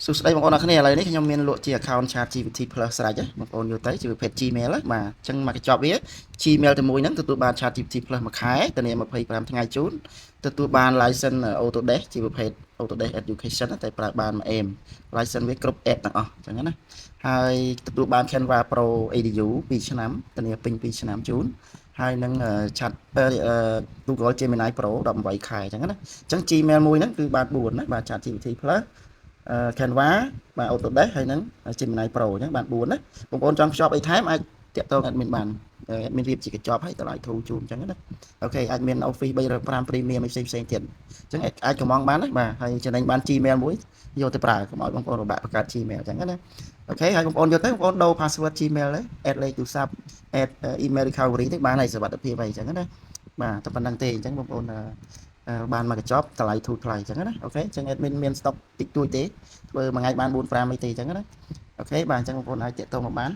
សួស្តីបងប្អូនអរគ្នាឥឡូវនេះខ្ញុំមានលក់ជា account ChatGPT Plus ស្រេចហើយបងប្អូនយកទៅជាប្រភេទ Gmail ហ្នឹងបាទអញ្ចឹងមកកញ្ចប់វា Gmail តែមួយហ្នឹងទទួលបាន ChatGPT Plus មួយខែធានា25ថ្ងៃជូនទទួលបាន license Autodesk ជាប្រភេទ Autodesk Education តែប្រើបានមួយ aim license វាគ្រប់ app ទាំងអស់អញ្ចឹងណាហើយទទួលបាន Canva Pro EDU 2ឆ្នាំធានាពេញ2ឆ្នាំជូនហើយនឹង chat Google Gemini Pro 18ខែអញ្ចឹងណាអញ្ចឹង Gmail មួយហ្នឹងគឺបាន4ណាបាទ ChatGPT Plus Canva បាទ Autodesk ហើយនឹង Gemini Pro អញ្ចឹងបាន4ណាបងប្អូនចង់ភ្ជាប់អីថែមអាចតាក់ទង admin បាន admin រៀបជាកញ្ចប់ឲ្យតម្លៃធូរជូនអញ្ចឹងណាអូខេអាចមាន Office 365 Premium ផ្សេងទៀតអញ្ចឹងអាចកំងបានណាបាទហើយចំណេញបាន Gmail មួយយកទៅប្រើកុំឲ្យបងប្អូនពិបាកបង្កើត Gmail អញ្ចឹងណាអូខេហើយបងប្អូនយកទៅបងប្អូនដូរ password Gmail ទៅ add លេខទូរស័ព្ទ add email recovery ទៅបានហើយសុវត្ថិភាពអីអញ្ចឹងណាបាទតែប៉ុណ្្នឹងទេអញ្ចឹងបងប្អូនបានមកកញ្ចប់តម្លៃធូរថ្លៃអញ្ចឹងណាអូខេអញ្ចឹង admin មាន stock តិចតួចទេធ្វើមួយថ្ងៃបាន4 5អីទេអញ្ចឹងណាអូខេបាទអញ្ចឹងបងប្អូនអាចតាក់ទងមកបាន